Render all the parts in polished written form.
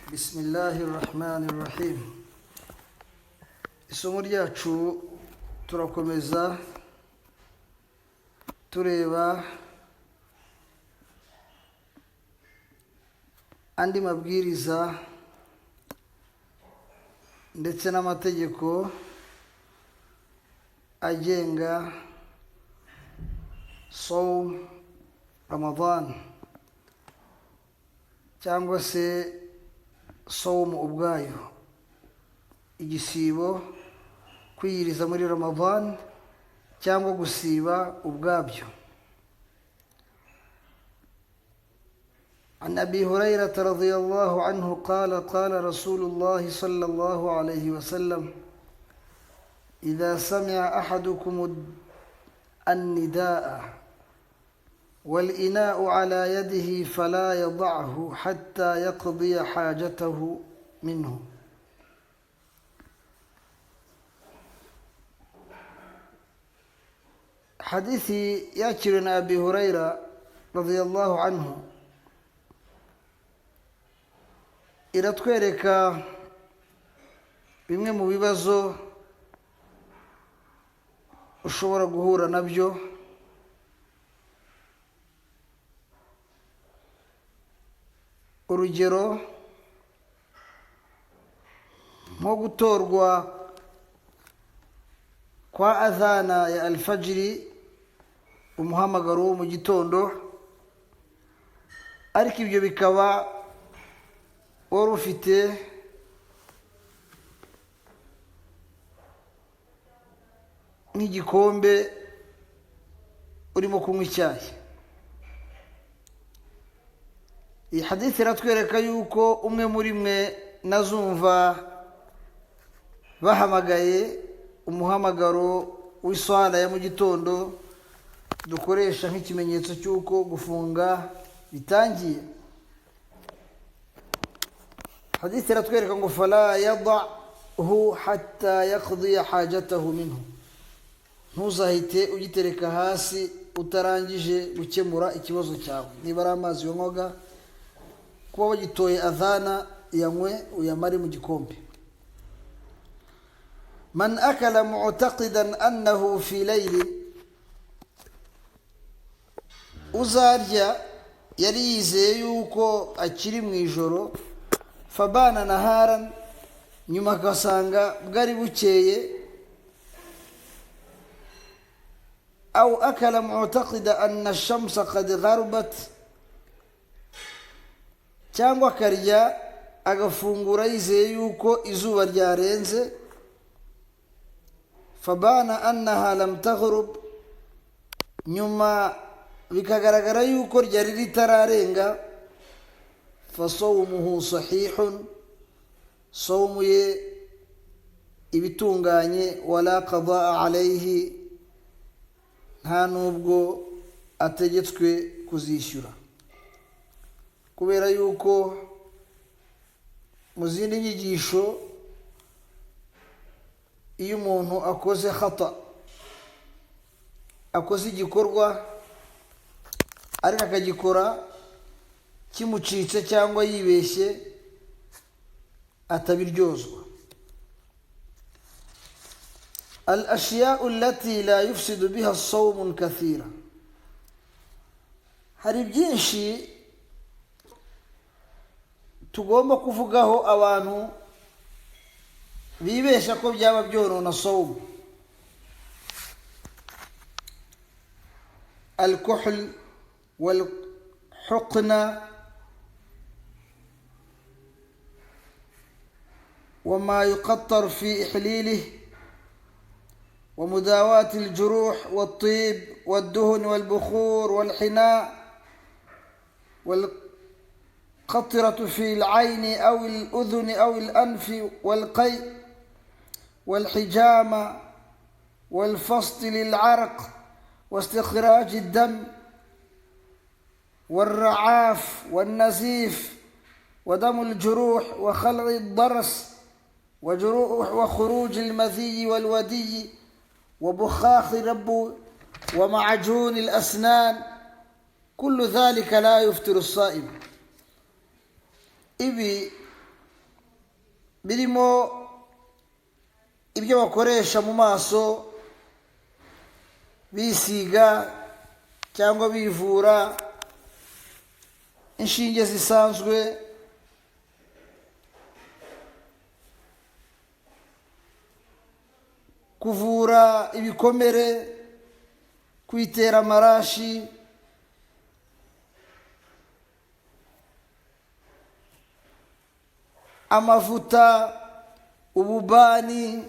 بسم الله الرحمن الرحيم. isomo ryacu turakomeza tureba andi mabwiriza ndetse n'amategeko agenga Sawm Ramadan cyangwa se Sawm ubwayo, igisibo kwiyiriza muri Ramadan cyangwa gusiba ubwabyo. عن أبي هريرة رضي الله عنه قال قال رسول الله صلى الله عليه وسلم إذا سمع أحدكم النداء والإناء على يده فلا يضعه حتى يقضي حاجته منه. حديثي يأكلنا أبي هريرة رضي الله عنه iratwereka bimwe mu bibazo ushobora guhura nabyo urugero nko gutorwa kwa adhana ya alfajiri, umuhamagaro wo mu gitondo, ariko ibyo bikaba wari ufite nk'igikombe urimo kunywa icyayi. Iyi hadithi iratwereka yuko umwe muri mwe nazumva bahamagaye umuhamagaro w'iswala ya mu gitondo dukoresha nk'ikimenyetso cy'uko gufunga bitangiye. Hadithi iratwereka ngo fala yada'hu hatta yaqdiya hajatahu minhu, ntuzahite ugitereka hasi utarangije gukemura ikibazo cyawe. Niba ari amazi wanywaga, kuba wagitoye adhana yanywe uyamare mu gikombe. Man akala mu'taqidan annahu fi layli, uzarya yari yizeye yuko akiri mu ijoro, fabana naharan, nyuma akasanga bwari bukeye, au akala mu'taqida anna ash-shamsa qad gharbat, cyangwa akarya agafungura yizeye yuko izuba ryarenze, fabana annaha lam taghrub, nyuma bikagaragara yuko ryari ritararenga, fasawmuhu sahihun, sawmu ye ibitunganye, wala qadaa alayhi, nta nubwo ategetswe kuzishyura. Kubera yuko mu zindi nyigisho iyo umuntu akoze khata, akoze igikorwa ariko akagikora kimucitse cyangwa yibeshye, atabiryozwa. الأشياء التي لا يفسد بها الصوم كثيرا, hari byinshi tugomba kuvugaho abantu bibesha ko byaba byorona sawm. الكحل والحقنة وما يقطر في إحليله ومداواة الجروح والطيب والدهن والبخور والحناء والقطرة في العين أو الأذن أو الأنف والقيء والحجامة والفصل للعرق واستخراج الدم والرعاف والنزيف ودم الجروح وخلع الضرس وخروج المذي والودي وبخاخ الرب ومعجون الأسنان، كل ذلك لا يفطر الصائم. ibi birimo ibyo bakoresha mu maso bisiga cyangwa bivura, inshinge zisanzwe, kuvura ibikomere, kwitera amarashi, amavuta, ububani,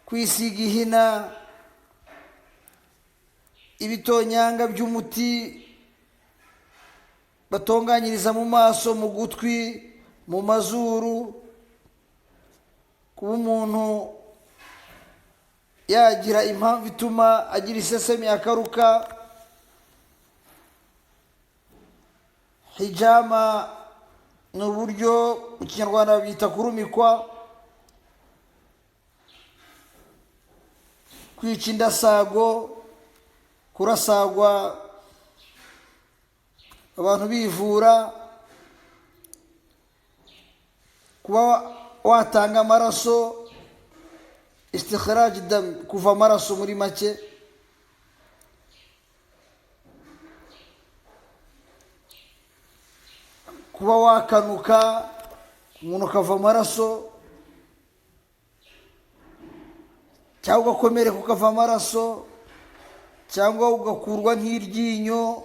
kwisiga ihina, ibitonyanga by'umuti batonganyiriza mu maso, mu gutwi, mu mazuru, kuba umuntu yagira impamvu ituma agira isesemi akaruka, hijama ni uburyo mu kinyarwanda babyita kurumikwa, kwica indasago, kurasagwa abantu bivura, kuba watanga amaraso, istikhraj dam, kuva amaraso muri make, kuba wakanuka umuntu ukava amaraso, cyangwa ugakomereka ukava amaraso, cyangwa ugakurwa nk'iryinyo.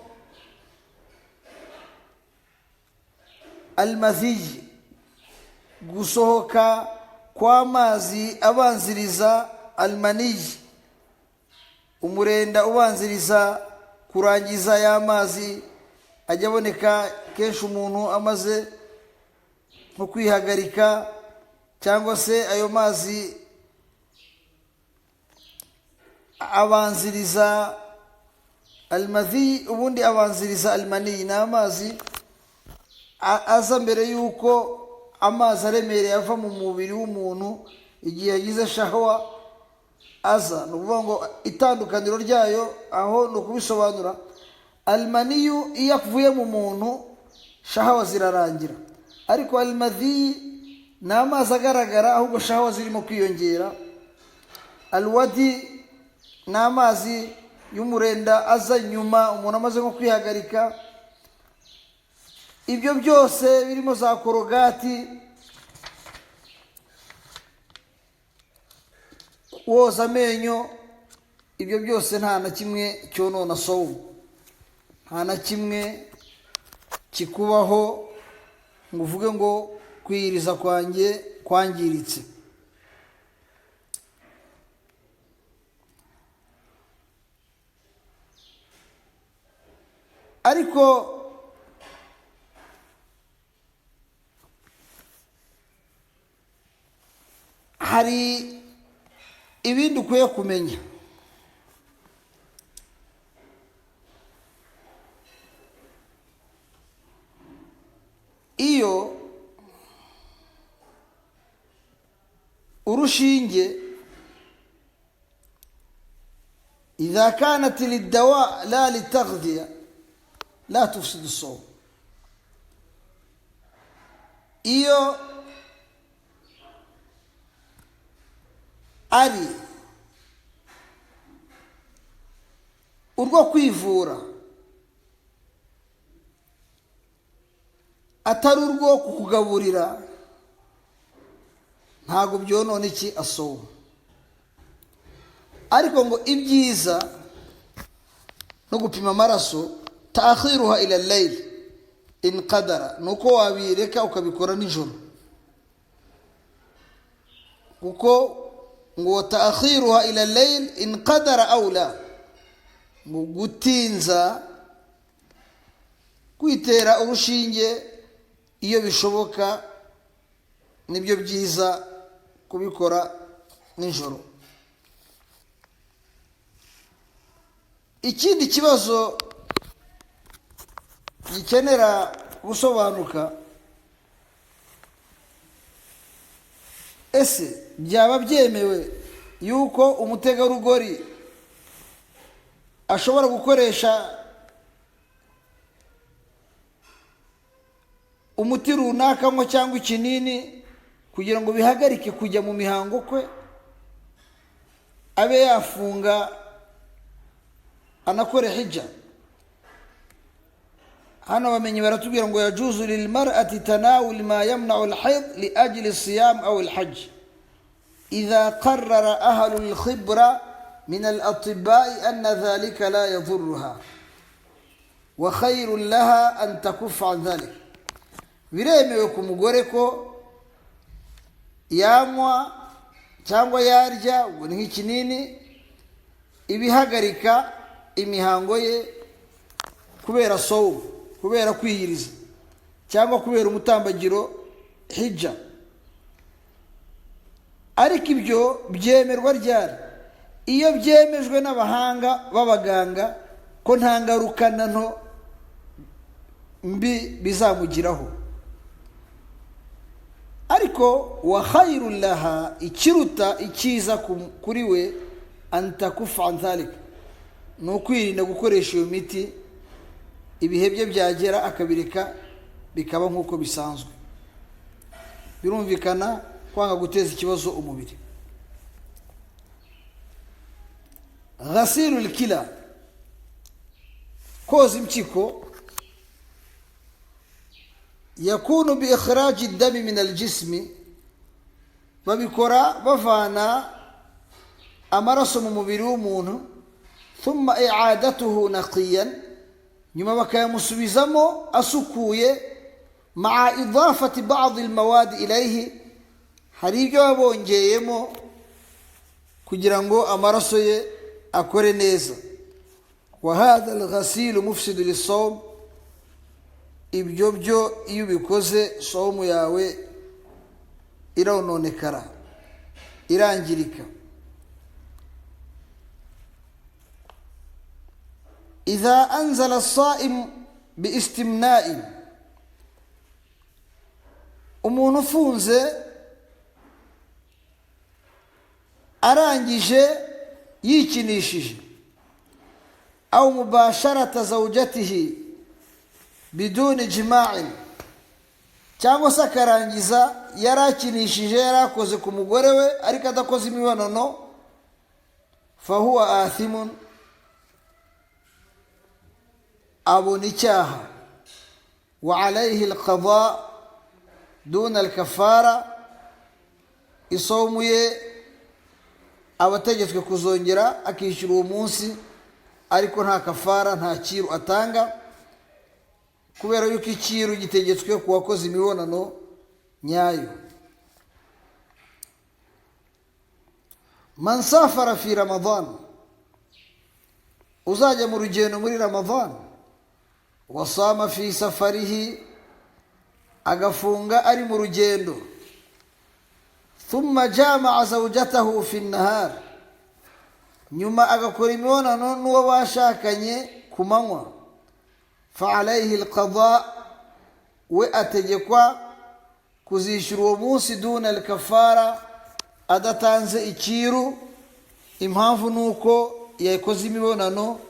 Almadhi, gusohoka kw'amazi abanziriza almaniyi, umurenda ubanziriza kurangiza y'amazi ajya aboneka kenshi umuntu amaze nko kwihagarika, cyangwa se ayo mazi abanziriza almadhi, ubundi abanziriza almaniyi. ni amazi aza mbere yuko amazi aremereye ava mu mubiri w'umuntu igihe yagize shahwa aza. ni ukuvuga ngo itandukaniro ryayo aho ni ukubisobanura, almaniyu iyo avuye mu muntu shahwa zirarangira, ariko almadhi ni amazi agaragara ahubwo shahwa zirimo kwiyongera. alwadi ni amazi y'umurenda aza nyuma umuntu amaze nko kwihagarika. ibyo byose birimo za korogati, woza amenyo, ibyo byose nta na kimwe cyonona sawumu, nta na kimwe kikubaho ngo uvuge ngo kwiyiriza kwanjye kwangiritse. ariko hari ibindi ukwiye kumenya. iyo urushinge إذا كانت للدواء لا للتغذية لا تفسد الصوم. iyo ari urwo kwivura atari urwo kukugaburira, ntago byonone iki asoma. ariko ngo ibyiza no gupima amaraso, ta'khiruha ila al-layl in qadara, nuko wabireka ukabikora nijoro, kuko ngo ta'khiruha ila al-layl in qadara aw la, ngo gutinza kwitera urushinge iyo bishoboka nibyo byiza kubikora nijoro. ikindi kibazo gikenera gusobanuka, ese byaba byemewe yuko umutegarugori ashobora gukoresha umuti runaka cyangwa ikinini kugira ngo bihagarike kujya mu mihango kwe, abe yafunga anakore hijja. hano bamenye baratubwira ngo yajuzu lilmar'ati tanawul ma yamna'u alhayd li ajli as-siyam aw alhajj idha qarrara ahlu alkhibra min al-atibba'i anna dhalika la yadhurruha wa khayrun laha an takuffa an dhalik. biremewe ku mugore ko yanywa cyangwa yarya ngo ni nk'ikinini ibihagarika imihango ye kubera sowu, kubera kwiyiriza cyangwa kubera umutambagiro hijja. ariko ibyo byemerwa ryari? iyo byemejwe n'abahanga b'abaganga ko nta ngaruka na nto mbi bizamugiraho. ariko wa khayrun laha, ikiruta ikiza kuri we, an takufa an dhalika, ni ukwirinda gukoresha iyo miti, ibihe bye byagera akabireka bikaba nk'uko bisanzwe. birumvikana kwanga guteza ikibazo umubiri. ghasilul kila, koza impyiko, yakunu bi ikhraji ad-dami min al-jismi, babikora bavana amaraso mu mubiri w'umuntu, thumma i'adatuhu naqiyan, nyuma bakayamusubizamo asukuye, ma'a idafati ba'd al-mawad ilayhi, hari ibyo babongeyemo kugira ngo amaraso ye akore neza. wa hadha al-ghasil mufsid lis-sawm, ibyo byo iyo bikoze sawmu yawe irononekara, irangirika. idha anzala as-sa'im biistimna'in, umuntu ufunze arangije yikinishije, au mubasharata zawjatihi biduni jima'in, cyangwa se akarangiza yarakinishije, yarakoze ku mugore we ariko adakoze imibonano, fahuwa athimun, abona icyaha. wa alayhi alqada duna alkafara, isawmu ye abategetswe kuzongera akishyura uwo munsi, ariko nta kafara, nta kiru atanga, kubera yuko ikiru gitegetswe ku wakoze imibonano nyayo. man safara fi ramadan, uzajya mu rugendo muri ramadan, wasama fi safarihi, agafunga ari mu rugendo, thumma jama'a zawjatahu fi an-nahar, nyuma agakora imibonano n'uwo bashakanye ku manywa, fa alayhi al-qada, we ategekwa kuzishyura uwo munsi duna al-kafara, adatanze ikiru. impamvu nuko yakoze imibonano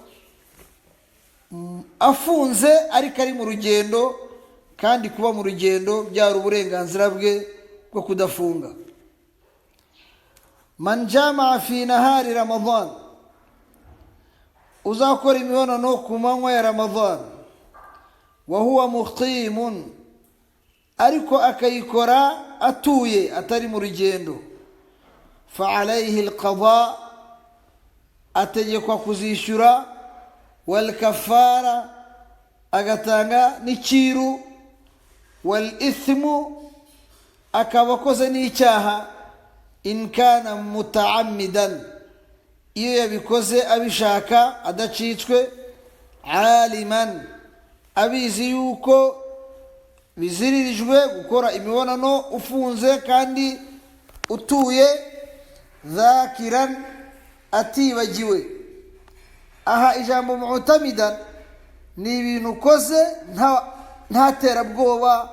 afunze ariko ari mu rugendo, kandi kuba mu rugendo byari uburenganzira bwe bwo kudafunga. man jama'a fi nahari ramadan, uzakora imibonano ku manywa ya ramadan, wa huwa muqimun, ariko akayikora atuye atari mu rugendo, fa alayhi alqada, ategekwa kuzishyura, wal kafara, agatanga n'ikiru, wal ithmu, akaba akoze n'icyaha, in kana mutaammidan, iyo yabikoze abishaka adacitswe, aliman, abizi yuko biziririjwe gukora imibonano ufunze kandi utuye, dhakiran, atibagiwe. aha ijambo mu'tamidan ni ibintu ukoze nta terabwoba,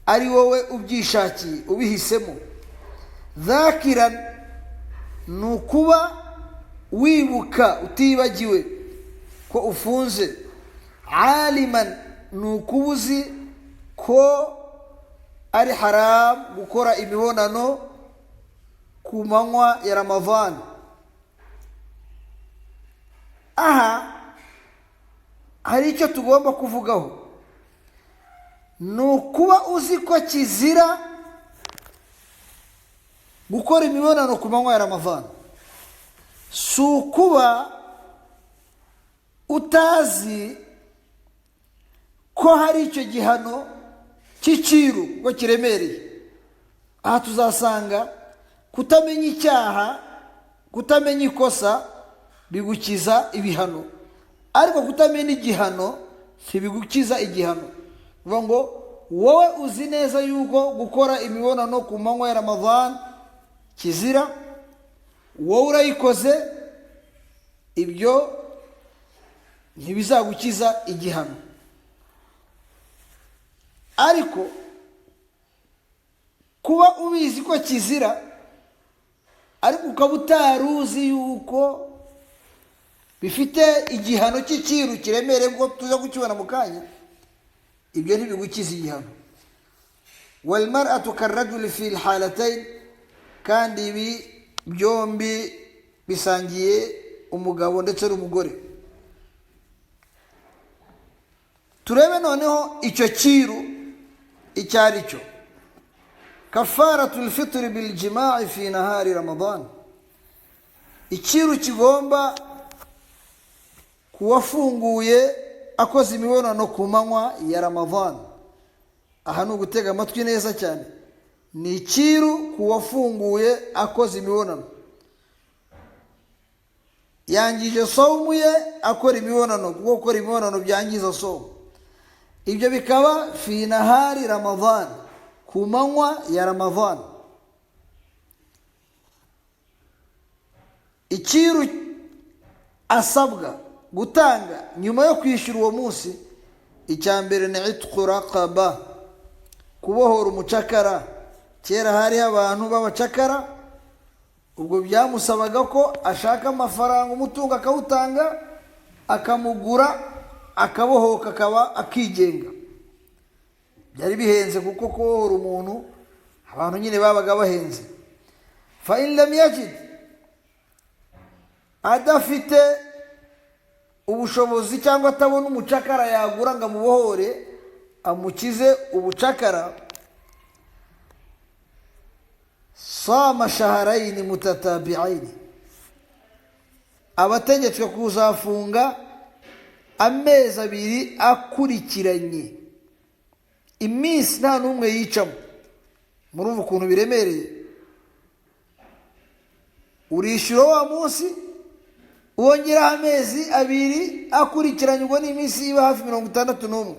ari wowe ubyishakiye ubihisemo. dhakiran ni ukuba wibuka utibagiwe ko ufunze. aliman ni ukuba uzi ko ari haram gukora imibonano ku manywa ya Ramadhan. Aha hari icyo tugomba kuvugaho, nukuba uzi ko kizira gukora imibonano ku manywa ya Ramadhan, sukuba utazi ko hari icyo gihano cy'icyiru ngo kiremereye. Aha tuzasanga kutamenya icyaha, kutamenya ikosa bigukiza ibihano, ariko kutamenya igihano ntibigukiza igihano. Uvuga ngo wowe uzi neza yuko gukora imibonano ku manywa ya Ramadhan kizira, wowe urayikoze, ibyo ntibizagukiza igihano. Ariko kuba ubizi ko kizira ariko ukaba utaruzi yuko bifite igihano cy'icyiru kiremereye ngo tuza kukibona mu kanya, ibyo ntibigukiza igihano. wal mar'atu karrajuli fi halatayn, kandi ibi byombi bisangiye umugabo ndetse n'umugore. Turebe noneho icyo cyiru icyo ari cyo. Kafaratul fitri bil jima'i fi nahari Ramadan, icyiru kigomba kuwafunguye akoze imibonano ku manywa ya Ramadhan. Aha ni ugutega amatwi neza cyane, ni icyiru kuwafunguye akoze imibonano, yangije saumu ye akora imibonano, kuko gukora imibonano byangiza saumu. Ibyo bikaba fi nahari Ramadhan, ku manywa ya Ramadhan. Icyiru asabwa gutanga nyuma yo kwishyura uwo munsi, icya mbere ni itqu raqaba, kubohora umucakara. Kera hari abantu b'abacakara, ubwo byamusabaga ko ashaka amafaranga, umutungo akawutanga, akamugura, akabohoka, akaba akigenga. Byari bihenze kuko kubohora umuntu abantu nyine babaga bahenze. Fa in lam yajid, adafite ubushobozi cyangwa atabona umucakara yagura ngo amubohore amukize ubucakara, sama shaharayni mutatabi'aini, abategetswe kuzafunga amezi abiri akurikiranye. Iminsi nta n'umwe yicamo. Murumva ukuntu biremereye. Urishyura wa munsi, wongeraho amezi abiri akurikiranye, ubwo ni iminsi iba hafi 61,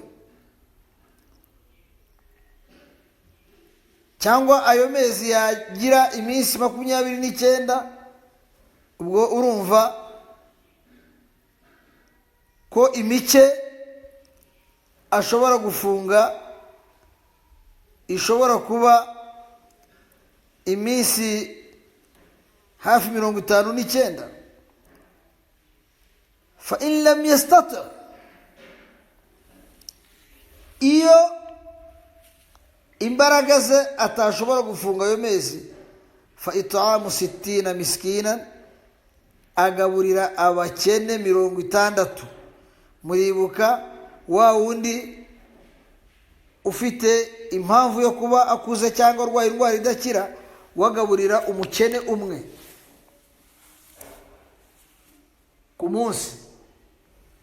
cyangwa ayo mezi yagira iminsi 29. Ubwo urumva ko imice ashobora gufunga ishobora kuba iminsi hafi 59. Fa in lam yastati, iyo imbaraga ze atashobora gufunga ayo mezi, fa it'amu 60 miskina, agaburira abakene 60. Muribuka wa wundi ufite impamvu yo kuba akuze cyangwa urwaye indwara idakira, wagaburira umukene umwe ku munsi,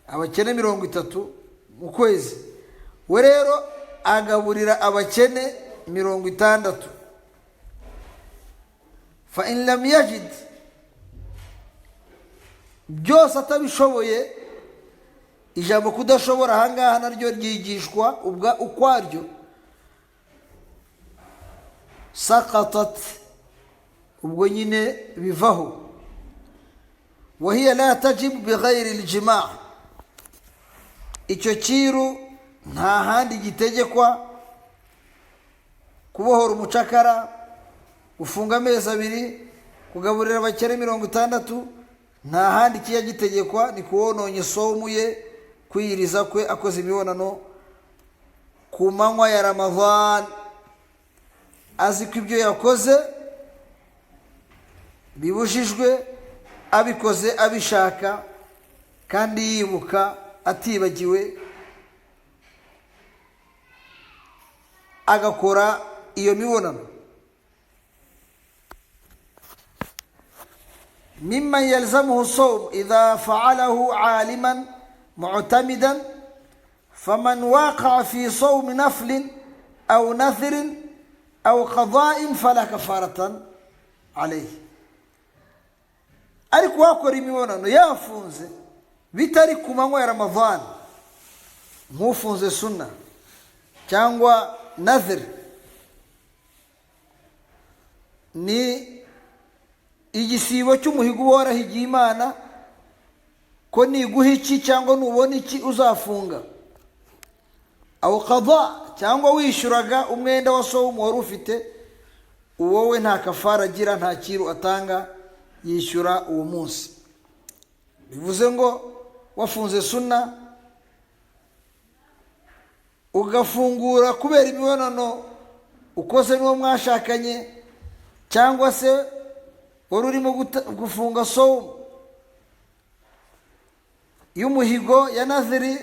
abakene 30 mu kwezi. We rero agaburira abakene 60. Fa in lam yajid, byose atabishoboye. Ijambo kudashobora ahangaha naryo ryigishwa ukwaryo. Saqatat, ubwo nyine bivaho. Wahiya la tajib bighayri aljima', icyo cyiru nta handi gitegekwa. Kubohora umucakara, gufunga amezi abiri, kugaburira abakene 60, nta handi kijya gitegekwa. Ni kuwononye saumu ye, kwiyiriza kwe akoze imibonano ku manywa ya Ramadhan. azi ko ibyo yakoze bibujijwe, abikoze abishaka kandi yibuka atibagiwe, agakora iyo mibonano. ممن يلزمه الصوم إذا فعله عالما معتمدا فمن واقع في صوم نفل أو نذر أو قضاء فلا كفارة عليه. ariko wakora imibonano yafunze bitari ku manywa ya Ramadhan, nk'ufunze sunna cyangwa nadhir, ni igisibo cy'umuhigo uba warahigiye Imana ko niguha iki cyangwa nubona iki uzafunga, aho qada cyangwa wishyuraga umwenda wa sawmu wari ufite, wowe nta kafara agira, nta kiru atanga, yishyura uwo munsi. bivuze ngo wafunze sunna ugafungura kubera imibonano ukoze n'uwo mwashakanye, cyangwa se wari urimo gufunga sawmu y'umuhigo ya nadhiri,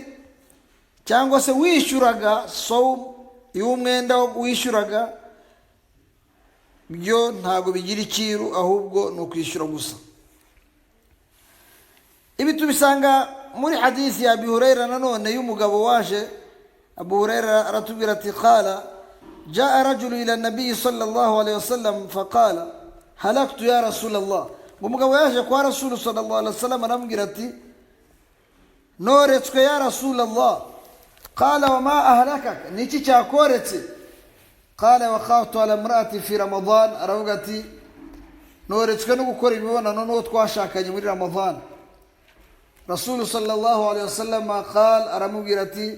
cyangwa se wishyuraga sawmu y'umwenda wishyuraga, byo ntago bigira ikiru, ahubwo ni ukwishyura gusa. ibi tubisanga muri hadithi ya Abi Huraira nanone y'umugabo waje. Abu Huraira aratubwira ati qala jaa rajulu ila nabii sallallahu alayhi wasallam faqala halaktu ya Rasulallah. umugabo yaje kwa Rasul sallallahu alayhi wasallam aramubwira ati noretswe ya Rasulallah. qala wa ma ahlakaka, niki cyakoretse? qala waqaftu ala imraati fi Ramadan. aravuga ati noretswe no gukora imibonano n'uwo twashakanye muri Ramadan. Rasul sallallahu alayhi wasallam qala, aramubwira ati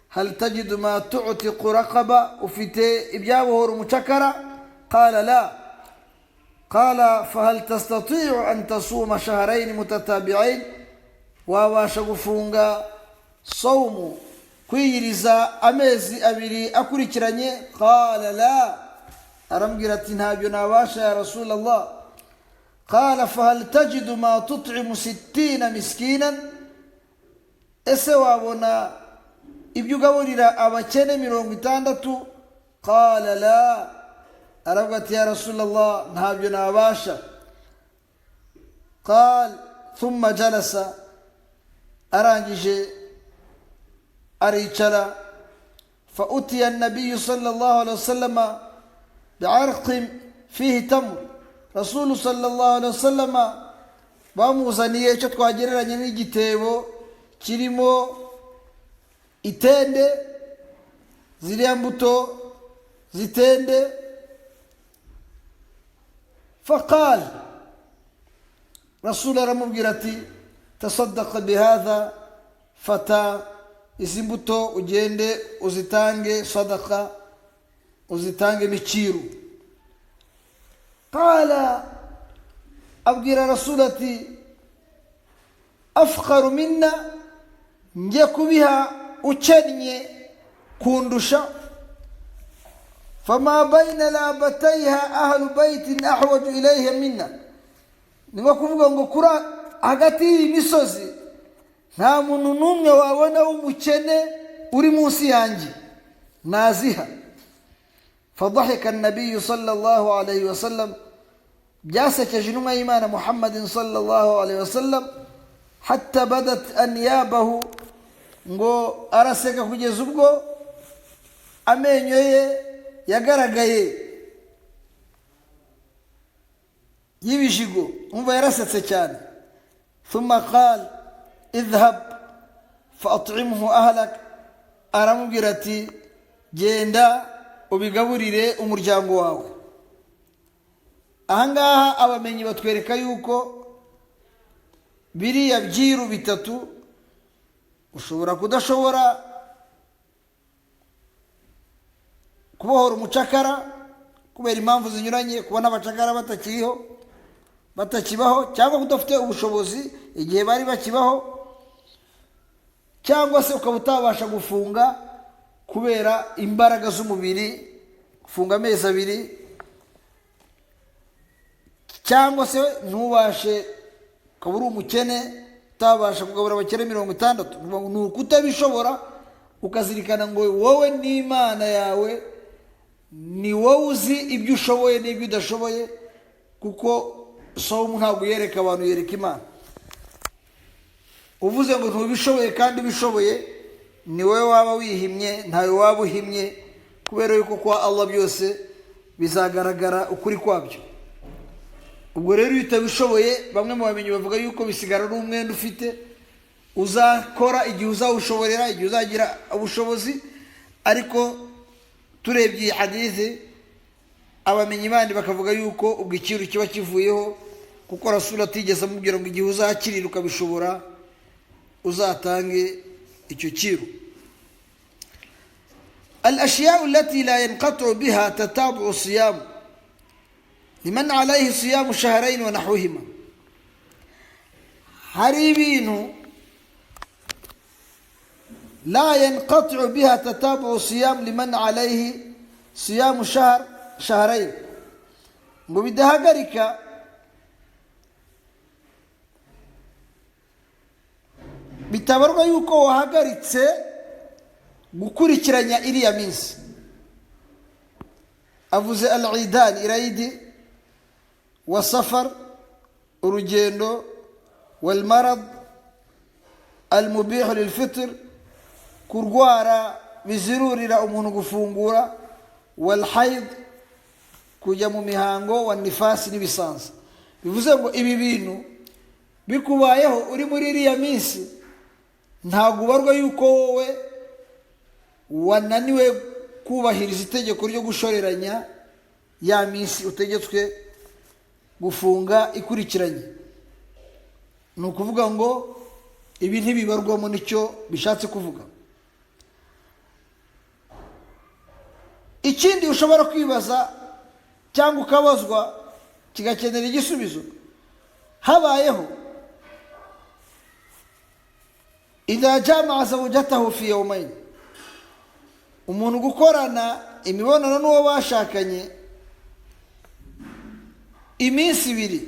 hal tajidu ma tu'tiqu raqaba, ufite ibyabohora umucakara? qala la. qala fahal tastati'u an tasuma shahrayn mutatabi'ain, wabasha gufunga sawmu kwiyiriza amezi abiri akurikiranye? qala la. aramubwira ati ntabyo nabasha ya Rasulallah. qala fahal tajidu ma tut'imu 60 miskinan, ese wabona ibyo ugaburira abakene 60? qala la. aravuga ati ya Rasulallah ntabyo nabasha. qala thumma jalasa, arangije aricara. fa utiya an-nabiy sallallahu alayhi wasallam bi'arqin fihi tamr. Rasul sallallahu alayhi wasallam bamuzaniye icyo twagereranye n'igitebo kirimo itende, ziriya mbuto zitende. faqal, Rasul aramubwira ati tasaddaqa bihadha, fata izi mbuto ugende uzitange sadaqa, uzitange mikiru. qala, abwira Rasul ati afqaru minna, njye kubiha ukennye kundusha. fama bayna labatayha ahlu baytin ahwaju ilayha minna, niba kuvuga ngo kura hagati y'imisozi nta muntu n'umwe wabona w'umukene uri munsi yanjye, naziha. فضحك النبي صلى الله عليه وسلم, byasekeje intumwa y'Imana Muhammadin sallallahu alayhi wasallam, hatta badat anyabahu, ngo araseka kugeza ubwo amenyo ye yagaragaye y'ibishigo, umva yarasetse cyane. thumma qala idhhab fa'at'imhu ahlak, aramubwira ati genda ubigaburire umuryango wawe. ahangaha abamenyi batwereka yuko biriya byiru bitatu ushobora kudashobora kubohora umucakara kubera impamvu zinyuranye, kubona abacakara batakibaho, cyangwa kudafite ubushobozi igihe bari bakibaho, cyangwa se ukaba utabasha gufunga kubera imbaraga z'umubiri, gufunga amezi abiri cyangwa se ntubashe ukaba umukene utabasha kugabura abakene 60, ni ukutabishobora ukazirikana ngo wowe n'Imana yawe ni wowe uzi ibyo ushoboye n'ibyo udashoboye, kuko somu ntabwo yereka abantu, yereka Imana. Uvuze ngo ntubishoboye kandi bishoboye, ni wowe waba wihimye, ntawe waba uhimye, kubera yuko kwa Allah byose bizagaragara ukuri kwabyo. Ubwo rero iyo utabishoboye, bamwe mu bamenyi bavuga yuko bisigara ari umwenda ufite uzakora igihe uzawushoborera, igihe uzagira ubushobozi. Ariko turebye iyi hadithi, abamenyi bandi bakavuga yuko ubwo ikiru kiba kivuyeho, kuko Rasul atigeze amubwira ngo igihe uzakirira ukabishobora uzatange icyo kiru. الأشياء التي لا ينقطع بها تتابع الصيام لمن عليه صيام شهرين ونحوهما. hari ibintu لا ينقطع بها تتابع الصيام لمن عليه صيام شهرين, ngo bidahagarika bitabarwa yuko wahagaritse gukurikiranya iriya minsi. Avuze al-Idan, irayidi, wa safar, urugendo, wal marad al-mubih lil-fitr, kurwara bizirurira umuntu gufungura, wal haid, kujya mu mihango, wa nifasi n'ibisanza. Bivuze ngo ibi bintu bikubayeho uri muri iriya minsi, ntabwo ubarwa yuko wowe wananiwe kubahiriza itegeko ryo gushoreranya ya minsi utegetswe gufunga ikurikiranye. Ni ukuvuga ngo ibi ntibibarwamo, nicyo bishatse kuvuga. Ikindi ushobora kwibaza cyangwa ukabazwa kigakenera igisubizo, habayeho idha jama'a zawjatahu fi yawmayn, umuntu gukorana imibonano n'uwo bashakanye iminsi 2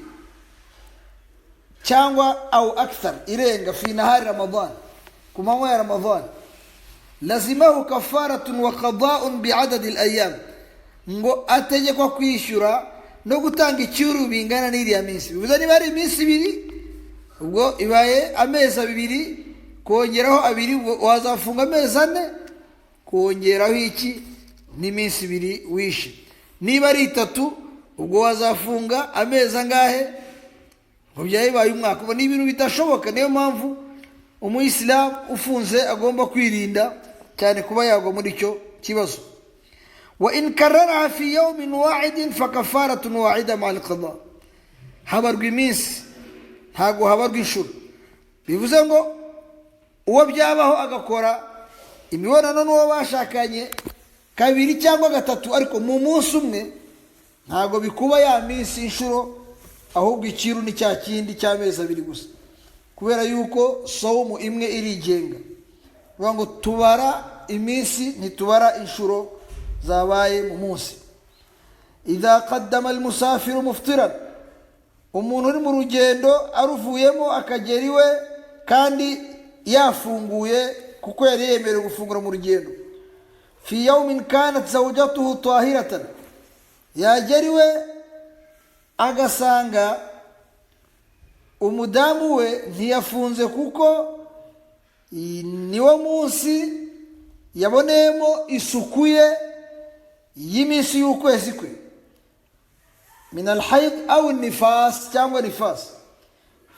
cyangwa au akthar, irenga, fi nahari Ramadan, ku manywa ya Ramadan, lazimahu kafaratun wa qada'un bi'adad al-ayyam, ngo ategekwa kwishyura no gutanga icyuru bingana n'iriya minsi. Bivuze niba ari iminsi 2, ubwo ibaye amezi 2, kongeraho 2, wazafunga amezi 4, kongeraho iki n'iminsi 2 wishe. Niba ari 3, ubwo wazafunga amezi angahe? Ngo byabaye umwaka. Ubu ni ibintu bitashoboka. Niyo mpamvu umuyisilamu ufunze agomba kwirinda cyane kuba yagwa muri icyo kibazo. Wa in karrara fi yawmin wahidin fa kafaratun wahida ma al-qada, habarwa iminsi, ntago habarwa inshuro. Bivuze ngo uwo byabaho agakora imibonano n'uwo bashakanye 2 cyangwa 3, ariko mu munsi umwe, ntago bikuba ya minsi inshuro, ahubwo ikiru ni cya kindi cy'amezi 2 gusa, kubera yuko sawmu imwe irigenga. Ngo tubara iminsi, ntitubara inshuro zabaye mu munsi. Idha qaddama al-musafiru muftiran, umuntu uri mu rugendo aruvuyemo akagera iwe kandi yafunguye, kuko yari yemerewe gufungura mu rugendo, fi yawmin kanat zawjatuhu tahiratan, yagera iwe agasanga umudamu we ntiyafunze, kuko niwo munsi yaboneyemo isuku ye y'iminsi y'ukwezi kwe, min al-hayd aw an-nifas, cyangwa nifas,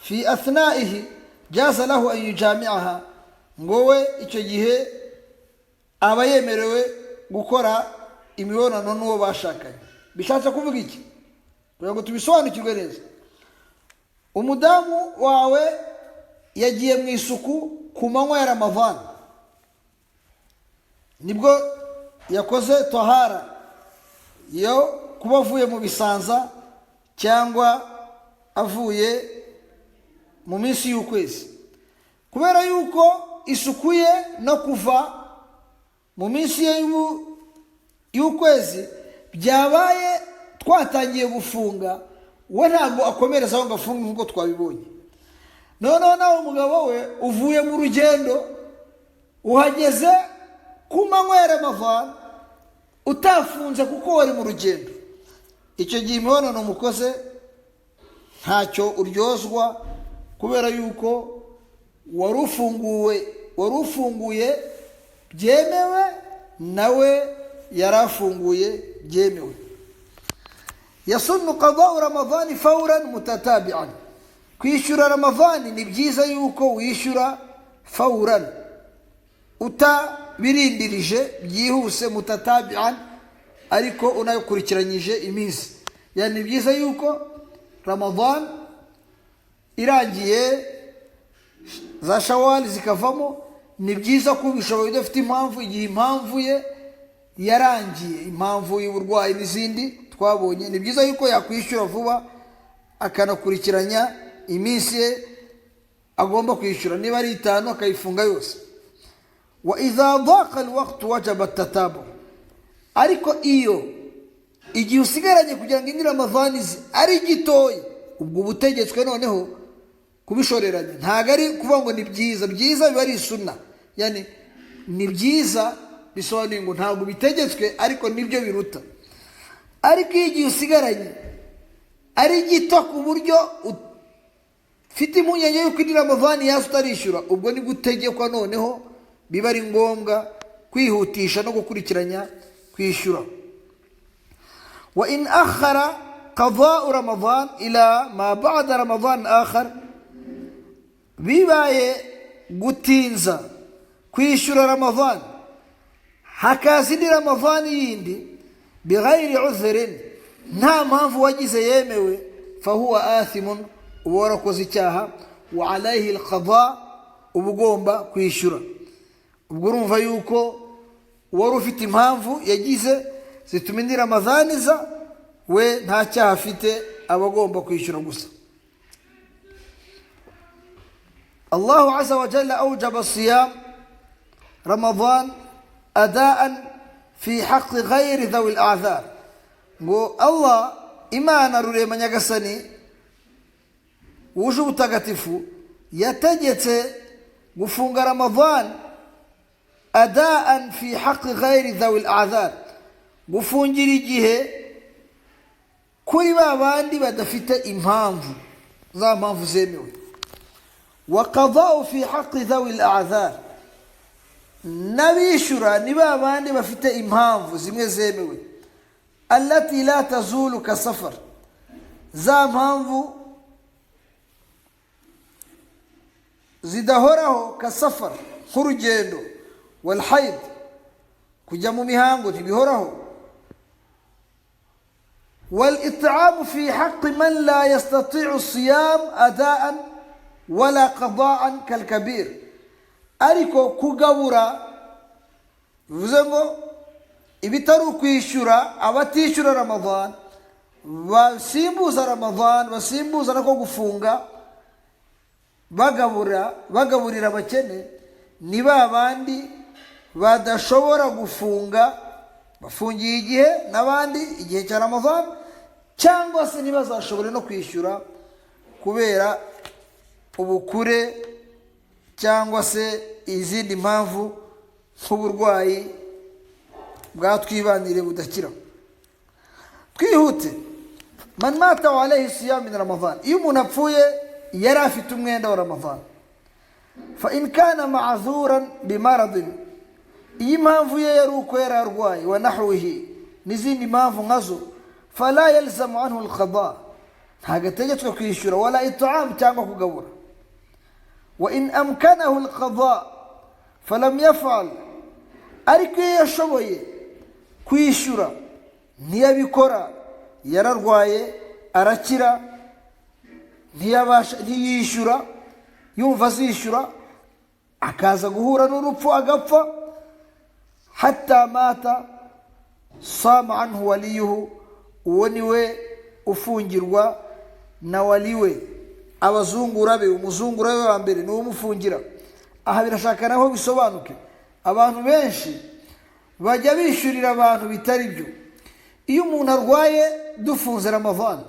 fi athnaihi jaza lahu an yujami'aha, ngo we icyo gihe aba yemerewe gukora imibonano n'uwo bashakanye. Bishatse kuvuga iki? Kugira ngo tubisobanukirwe neza, umudamu wawe yagiye mu isuku ku manywa ya Ramadan, nibwo yakoze tahara yo kuba avuye mu bisanza cyangwa avuye mu minsi y'ukwezi. Kubera yuko isuku ye no kuva mu minsi y'ukwezi byabaye twatangiye gufunga, we ntabwo akomereza aho ngafunga nk'uko twabibonye. Noneho nawe umugabo we uvuye mu rugendo uhageze ku manywa ya Ramadhan utafunze kuko wari mu rugendo, icyo gihe imibonano mukoze ntacyo uryozwa, kubera yuko wari ufunguye byemewe, nawe yarafunguye byemewe. Yasunnu qada'u Ramadhan fawran mutatabi'an, kwishyura Ramadhan ni byiza yuko wishyura fawran, utabirindirije byihuse, mutatabi'an ariko unakurikiranyije iminsi. Yani byiza yuko Ramadhan irangiye za Shawwal zikavamo, ni byiza ko ubishoboye udafite impamvu, igihe impamvu ye yarangiye, impamvu y'uburwayi n'izindi twabonye, ni byiza yuko yakwishyura vuba akanakurikiranya iminsi ye agomba kwishyura, niba ari 5 akayifunga yose. Wa idha daqa alwaqt wajaba at-tatabu, ariko iyo igihe usigaranye kugira ngo indi Ramadhan ari gitoya, ubwo butegetswe noneho kubishoreranya. Ntago ari kuvuga ngo ni byiza, byiza biba ari sunna, yani ni byiza bisobanuye ngo ntago bitegetswe ariko nibyo biruta. Ariko igihe usigaranye ari gito ku buryo ufite impungenge yuko indi Ramadhan yazo utarishyura, ubwo ni gutegekwa noneho biba ari ngombwa kwihutisha no gukurikiranya kwishyura. Wa in akhara qada'u Ramadhan ila ma ba'da Ramadhan akhar, bibaye gutinza kwishyura Ramadhan hakaza indi Ramadhan yindi bighayri udhrin, nta mpamvu wagize yemewe, fahuwa athimun, uba warakoze icyaha, wa alayhi alqada, uba ugomba kwishyura. Ubwo urumva yuko wari ufite impamvu yagize zituma indi Ramadhan iza, we nta cyaha afite, aba agomba kwishyura gusa. Allahu azza wa jalla awjaba siyam Ramadhan adaan fi haqqi ghayri dhawi al-a'dhar, ngo Allah Imana rurema nyagasani wuje ubutagatifu yategetse gufunga Ramadhan adaan fi haqqi ghayri dhawi al-a'dhar, gufungira igihe kuri babandi badafite impamvu, za mpamvu zemewe. Wa qada'u fi haqqi dhawi al-a'dhar, nabishura ni babandi bafite impamvu zimwe zemewe, allati la tazulu ka safar, za mpamvu zidahoraho ka safar, nk'urugendo, wal haid, kujya mu mihango ntibihoraho, wal it'amu fi haqqi man la yastati'u siyam adaan wala qada'an kal kabir, ariko kugabura bivuze ngo ibitari ukwishyura abatishyura Ramadhan, basimbuza Ramadhan, basimbuza nako gufunga, bagaburira abakene, ni babandi badashobora gufunga, bafungiye igihe n'abandi igihe cya Ramadhan, cyangwa se ntibazashobore no kwishyura kubera ubukure cyangwa se izindi mpamvu nk'uburwayi bwatwibanire budakira. Twihute. Man mata wa alayhi siyam min Ramadhan, iyo umuntu apfuye yari afite umwenda wa Ramadhan, fa in kana ma'dhuran bimaradin, iyi mpamvu ye yari uko yari arwaye, wa nahwihi, n'izindi mpamvu nkazo, fala yalzamu anhu alqada, ntago ategetswe kwishyura, wala it'am cyangwa kugabura. Wa in amkanahu alqada falam yaf'al, ariko iyo yashoboye kwishyura ntiyabikora, yararwaye arakira, ntiyishyura, yumva azishyura, akaza guhura n'urupfu agapfa, hatta mata sama anhu waliyuhu, uwo niwe ufungirwa na waliwe, abazungura be, umuzungura we wa mbere niwe umufungira. Aha birashaka naho bisobanuke, abantu benshi bajya bishyurira abantu bitari byo. Iyo umuntu arwaye dufunze Ramadhan,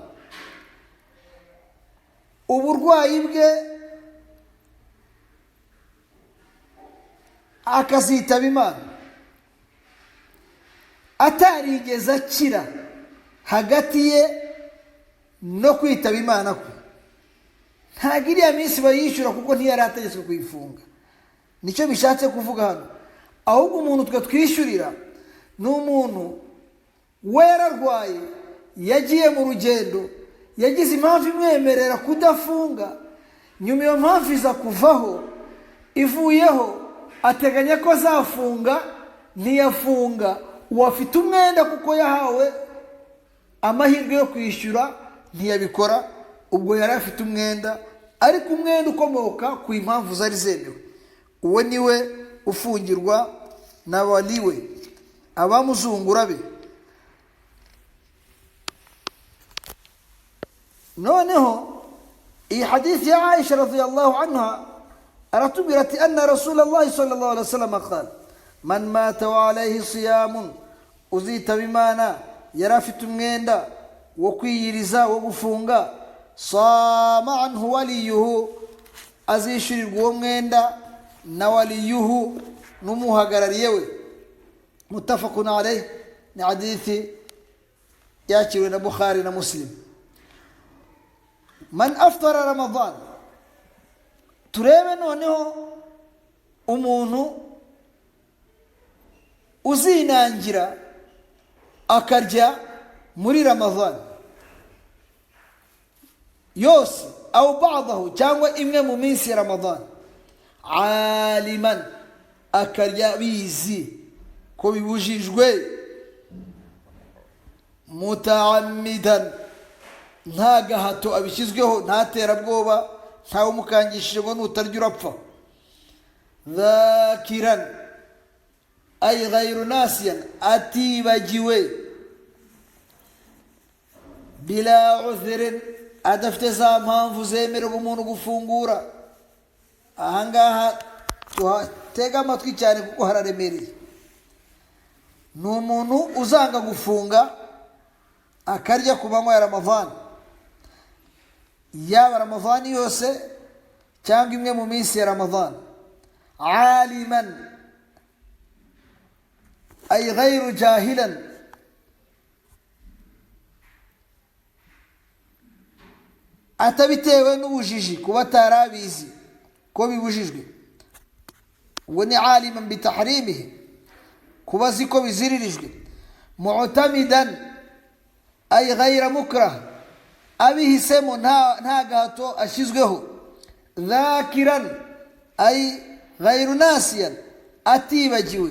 uburwayi bwe akazitaba Imana atarigeze akira hagati ye no kwitaba Imana kwe, ntabwo iriya minsi bayishyura kuko ntiyari ategetswe kuyifunga. nicyo bishatse kuvuga hano. ahubwo umuntu twe twishyurira ni umuntu werarwaye, yagiye mu rugendo, yagize impamvu imwemerera kudafunga, nyuma iyo mpamvu iza kuvaho, ivuyeho ateganya ko azafunga, ntiyafunga. uwafite umwenda kuko yahawe amahirwe yo kwishyura ntiyabikora, ubwo yari afite umwenda, ariko umwenda ukomoka ku impamvu zari zemewe. uwo niwe ufungirwa na waliwe, abamuzungura be. noneho iyi hadithi ya Aisha radhiyallahu anha aratubwira ati anna Rasulullah sallallahu alaihi wasallam qala man mata wa alayhi siyamun, uzitaba Imana yari afite umwenda wo kwiyiriza, wo gufunga, sama anhu waliyuhu, azishyurirwa uwo mwenda na waliyuhu, n'umuhagarariye we. muttafaqun alayhi, ni hadithi yakiriwe na Bukhari na Muslim. man aftara Ramadan, turebe noneho umuntu uzinangira akarya muri Ramadan yose, au ba'dahu, cyangwa imwe mu minsi ya Ramadan, aliman, akarya bizi ko bibujijwe, mutaammidan, nta gahato abishyizweho, nta terabwoba, ntawe umukangishije ngo nutarya urapfa. dhakiran ay ghayru nasiyan, atibagiwe, bila uthrin, adafite za mpamvu zemerera umuntu gufungura. ahangaha tuhatega amatwi cyane kuko hararemereye. ni umuntu uzanga gufunga akarya ku manywa ya Ramadhan, yaba Ramadhan yose cyangwa imwe mu minsi ya Ramadhan. aliman ay ghayru jahilan, atabitewe n'ubujiji, kuba atarabizi ko bibujijwe. ubwo ni aliman bitahrimihi, kuba azi ko biziririjwe. mu'tamidan ay ghayra mukrah, abihisemo, nta gahato ashyizweho. dhakiran ay ghayru nasiyan, atibagiwe.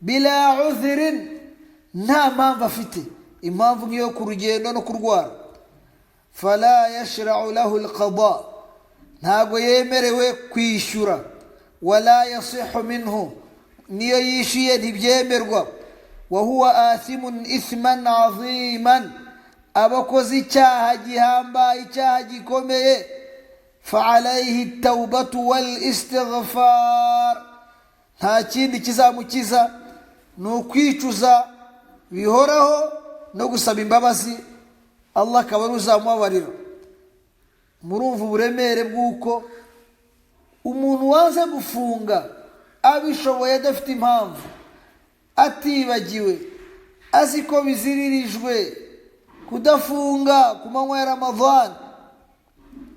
bila uthrin, nta mpamvu afite, impamvu nk'iyo ku rugendo no kurwara. fala yashra'u lahu alqada, ntago yemerewe kwishyura. wala yasihu minhu, niyo yishyuye ntibyemerwa. wa huwa athimun ithman aziman, abakoze icyaha gihambaye, icyaha gikomeye. fa alayhi at-tawbatu wal istighfar, nta kindi kizamukiza ni ukwicuza bihoraho no gusaba imbabazi, Allah akaba ari uzamubabarira. murumva uburemere bw'uko umuntu waze gufunga abishoboye, adafite impamvu, atibagiwe, azi ko biziririjwe kudafunga ku manywa ya Ramadhan,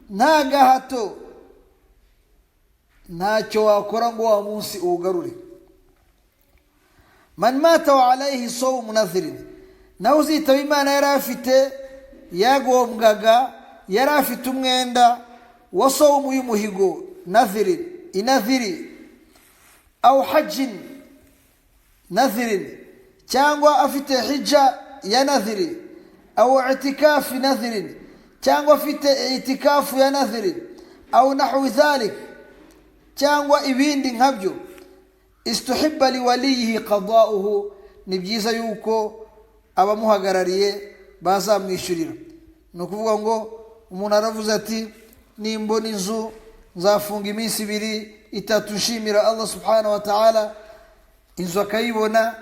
nta gahato, ntacyo wakora ngo wa munsi uwugarure. man mata wa alayhi sawmu nadhirin, nawe uzitaba Imana yari afite, yagombwaga, yari afite umwenda wa sawmu y'umuhigo, nadhirin, inadhiri, au hajjin nadhirin, cyangwa afite hijja ya nadhiri, au itikafi nadhirin, cyangwa afite itikafu ya nadhirin, au nahwi dhalik, cyangwa ibindi nkabyo. istuhibba liwaliyihi qada'uhu, ni byiza yuko abamuhagarariye bazamwishyurira. ni ukuvuga ngo umuntu aravuze ati nimbona inzu nzafunga iminsi 2-3 nshimira Allah subhanahu wa ta'ala, inzu akayibona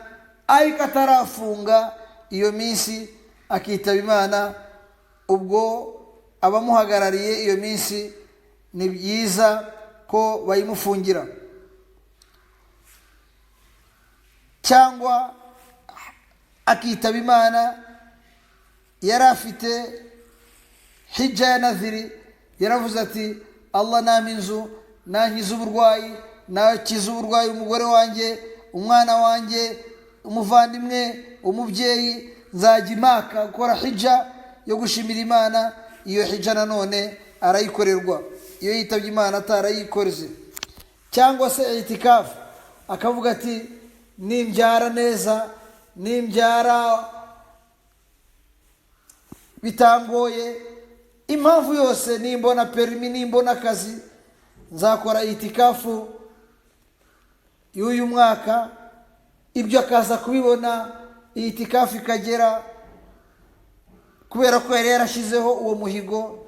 ariko atarafunga iyo minsi akitaba Imana, ubwo abamuhagarariye iyo minsi ni byiza ko bayimufungira, cyangwa akitaba Imana yari afite hijja ya nadhiri, yaravuze ati Allah nampa inzu, nankiza uburwayi, nakiza uburwayi umugore wanjye, umwana wanjye, umuvandimwe, umubyeyi, nzajya Maka gukora hijja yo gushimira Imana. Iyo hijja nanone arayikorerwa iyo yitabye Imana atarayikoze. Cyangwa se itikafu, akavuga ati nimbyara neza, nimbyara bitangoye, impamvu yose, nimbona perimi, nimbona akazi, nzakora itikafu y'uyu mwaka. Ibyo akaza kubibona, itikafu ikagera, kubera ko yari yarashizeho uwo muhigo,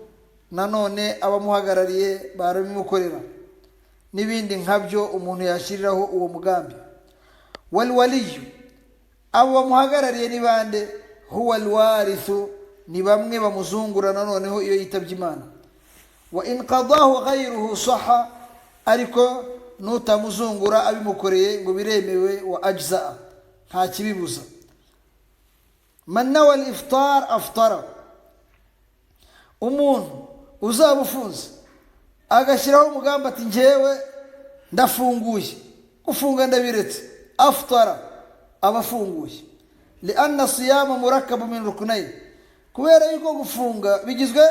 nanone abamuhagarariye barabimukorera. N'ibindi nkabyo umuntu yashiriraho uwo mugambi. Walwaliyu, abo bamuhagarariye ni bande? Huwa alwarithu, ni bamwe bamuzungura nanoneho iyo yitabye Imana. Wa in qadahu ghayruhu saha, ariko nutamuzungura abimukoreye ngo biremewe, wa ajza, nta kibibuza. Man nawa al-iftar aftara, umuntu uzaba ufunze agashyiraho umugambi ati njyewe ndafunguye, gufunga ndabiretse, aftara, abafunguye. Lianna siyama murakkabu min ruknayn, kubera yuko gufunga bigizwe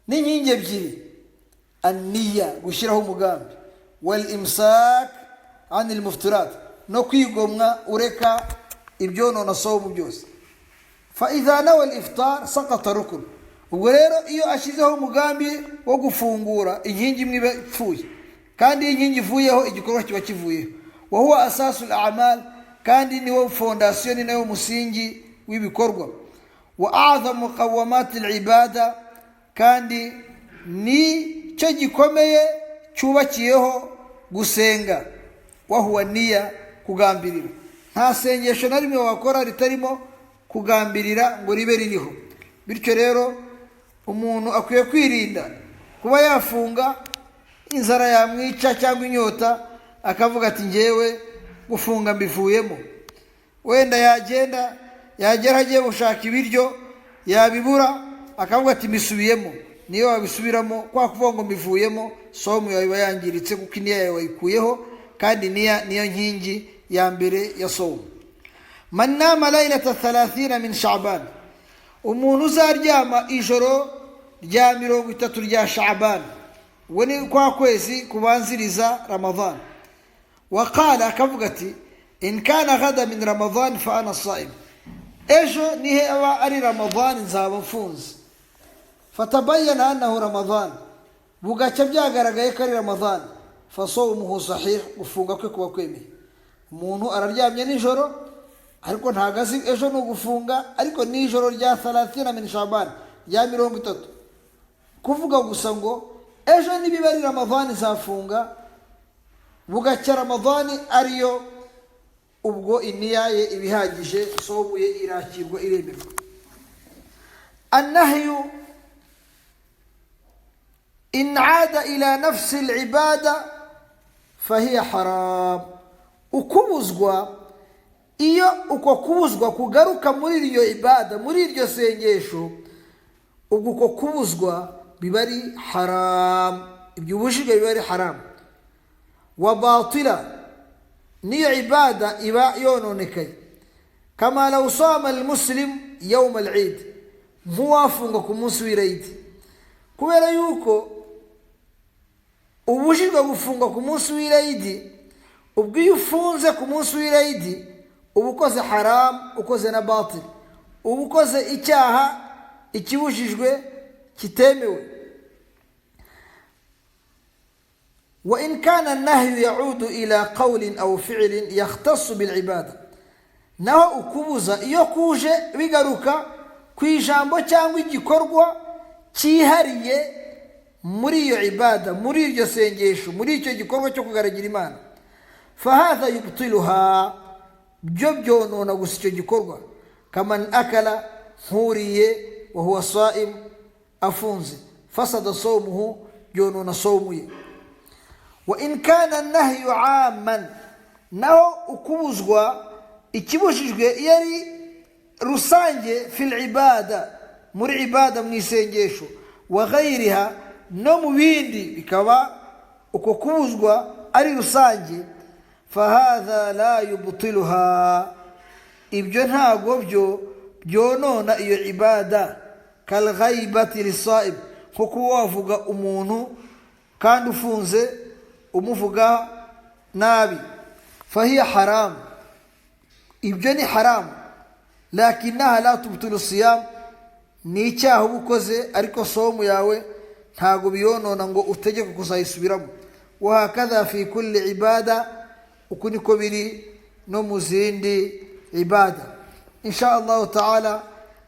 n'inkingi ebyiri: an-niyya, gushyiraho umugambi, wal imsak an al-muftirat, no kwigomwa ureka ibyonona sawmu byose. Fa idha nawa al-iftar saqata rukn, ubwo rero iyo ashyizeho umugambi wo gufungura, inkingi imwe iba ipfuye, kandi inkingi ivuyeho igikorwa kiba kivuyeho. Wa huwa asasul a'mal, kandi niwo fondation, ni nayo musingi w'ibikorwa. Wa a'zamu qawamat al-ibada, kandi ni cyo gikomeye cyubakiyeho gusenga. Wa huwa niyya, kugambirira. Nta sengesho na rimwe wakora ritarimo kugambirira ngo ribe ririho. Bityo rero umuntu akwiye kwirinda kuba yafunga inzara yamwica cyangwa inyota, akavuga ati njyewe gufunga mbivuyemo. Wenda yagera agiye gushaka ibiryo yabibura, akavuga ati mbisubiyemo. Niyo wabisubiramo, kwa kuvuga ngo mbivuyemo, somu yawe iba yangiritse, kuko iniya yawe wayikuyeho, kandi niyo nkingi ya mbere ya somu. Man nama laylata 30 min Sha'ban, umuntu uzaryama ijoro rya 30 rya Sha'ban, we ni kwa kwezi kubanziriza Ramadan. Waqala, akavuga ati in kana ghada min Ramadan fa ana saim, ejo nihe aba ari Ramadan nzaba mfunze. Fatabayyana annahu Ramadan, bugacya byagaragaye ko ari Ramadan, fa sawmuhu sahih, gufunga kwe kuba kwemeye. Umuntu araryamye nijoro, ariko ntagazi ejo no gufunga, ariko nijoro rya 30 min Sha'ban, ya 30, kuvuga gusa ngo ejo nibiba ari Ramadan zafunga, bugacya Ramadan ariyo, ubwo iniya ye ibihagije, somu ye irakirwa, iremerwa. Annahyu in aada ila nafsi al-ibada fahiya haram, ukubuzwa, iyo uko kubuzwa kugaruka muri iryo ibada, muri iryo sengesho, ubwo uko kubuzwa biba ari haram, ibyo ubujijwe biba ari haram. Wa batila, niyo ibada iba yononekaye. Kama law sama al-muslim yawm al-eid, muwafunga ku munsi w'Eid, kubera yuko ubujijwe gufunga ku munsi w'Eid, ubwo iyo ufunze ku munsi w'Eid uba ukoze haram, ukoze na batil, uba ukoze icyaha ikibujijwe kitemewe. Wa in kana an-nahyu ya'udu ila qawlin aw fi'lin yakhtassu bil ibada, naho ukubuza iyo kuje bigaruka ku ijambo cyangwa igikorwa cyihariye muri iyo ibada, muri iryo sengesho, muri icyo gikorwa cyo kugaragira Imana, fahadha yubtiluha, byo byonona gusa icyo gikorwa. Kaman akala, nkuriye wa huwa saim, afunze fasada sawmuhu yonona sawmu ye. Wa in kana an-nahyu 'amman, naho ukubuzwa ikibujijwe yari rusange fil ibada, muri ibada mwisengesho, wa ghayriha, no mu bindi bikaba uko kubuzwa ari rusange, fahadha la yubtiluha, ibyo ntago byo byonona iyo ibada. Kal ghaibati lisaib, kuko wavuga umuntu kandi ufunze umuvuga nabi, fahiya haram, ibyo ni haram. Lakinaha la tubtilu siyam, ni icyaha ubukoze ariko somu yawe ntago biyonona ngo utegeke kuzayisubiramo. Wa hakadha fi kulli ibada, uko niko biri no mu zindi ibada. Insha Allah ta'ala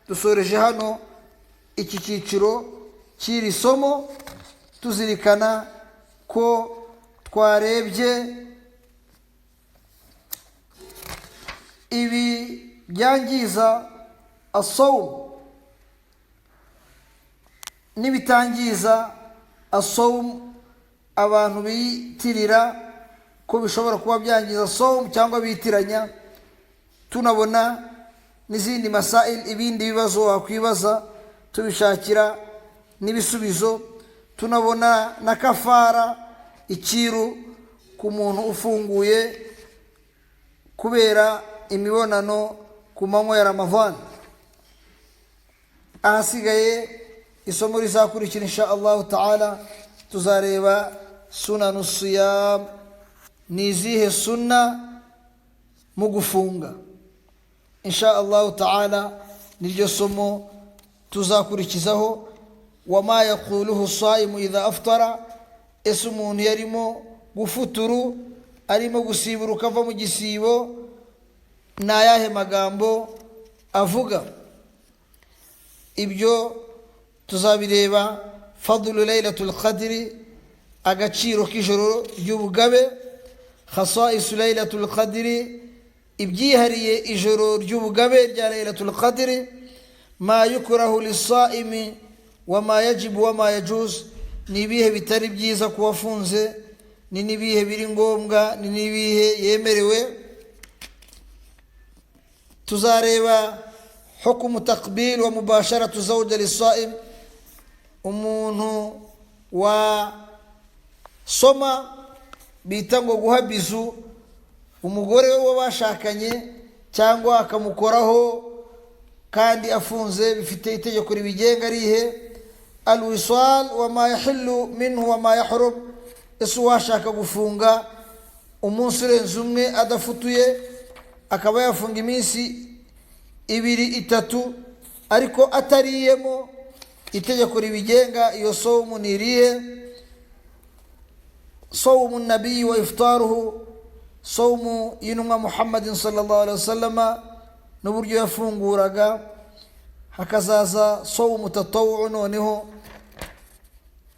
dusoreje hano iki cyiciro cy'iri somo, tuzirikana ko twarebye ibi byangiza as-sawm n'ibitangiza as-sawm, abantu bitirira ko bishobora kuba byangiza sawm cyangwa bitiranya. Tunabona n'izindi masail, ibindi bibazo wakwibaza tubishakira n'ibisubizo. Tunabona na kafara, ikiru ku muntu ufunguye kubera imibonano ku manywa ya Ramadhan. Ahasigaye isomo rizakurikira insha Allah ta'ala tuzareba sunanu siyam, nizihe sunna mu gufunga. Insha Allah ta'ala niryo somo tuzakurikizaho. Wama yaquluhu as-saimu idha aftara, ese umuntu yarimo gufuturu, arimo gusiburuka ava mu gisibo, nayahe magambo avuga. Ibyo tuzabireba. Fadlu laylatul qadri, agaciro k'ijoro ry'ubugabe. Khasaisu laylatul qadri, ibyihariye ijoro ry'ubugabe rya laylatul qadri. Ma yukrahu lis-saimi wa ma yajibu wa ma yajuz, nibihe bitari byiza kuwafunze, ni nibihe biri ngombwa, ni nibihe yemerewe. Tuzareba hukumu taqbil wa mubasharatu zawja lis-saim, umuntu wa soma bita ngo guhabizu umugore we wabashakanye cyangwa akamukoraho kandi afunze, bifite itegeko ribigenga rihe. Al-wisal wa ma yahillu minhu wa ma yahrum, ese washaka gufunga umunsi urenze umwe adafutuye, akaba yafunga iminsi 2-3 ariko atariyemo, itegeko ribigenga iyo sawmu ni rihe. Sawmu an-nabi wa iftaruhu, sawmu y'intumwa Muhammadin sallallahu alaihi wasallam n'uburyo yafunguraga. Hakazaza sawmu tatawwu, noneho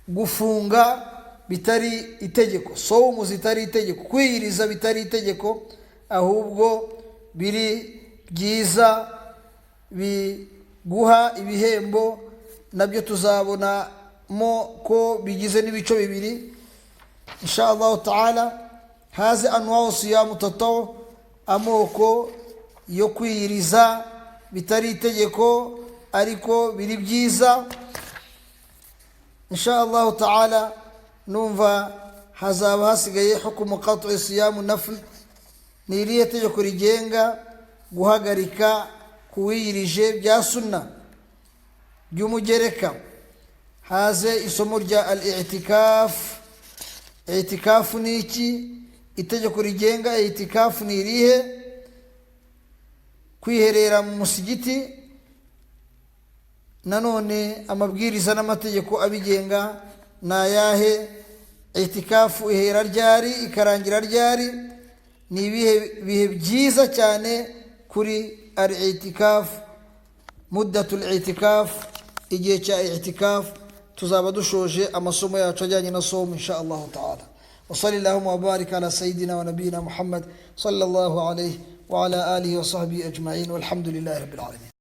gufunga bitari itegeko, sawmu zitari itegeko, kwiyiriza bitari itegeko, ahubwo biri byiza biguha ibihembo. Nabyo tuzabona mo ko bigize n'ibico bibiri insha Allah ta'ala. Hazi anwa'u siyamu tatawwu, amoko yo kwiyiriza bitari itegeko ariko biri byiza. insha Allah ta'ala numva hazaba hasigaye hukumu qat'i siyamu nafl, ni irihe tegeko rigenga guhagarika kuwiyirije bya sunna by'umugereka. Haze isomo rya al-i'tikaf. I'tikaf ni iki? Itegeko rigenga i'tikaf ni irihe? Kwiherera mu musigiti, nanone amabwiriza n'amategeko abigenga na yahe. I'tikaf ihera ryari ikarangira ryari? Ni bihe byiza cyane kuri al-i'tikaf. Muddatul i'tikaf, igihe cya i'tikaf tuzaba dushoje amasomo yacu ajyanye na somo insha Allah ta'ala. Wa sallallahu wa baraka ala sayidina wa nabiyina Muhammad sallallahu alayhi wa ala alihi wa sahbihi ajma'in, walhamdulillahi rabbil alamin.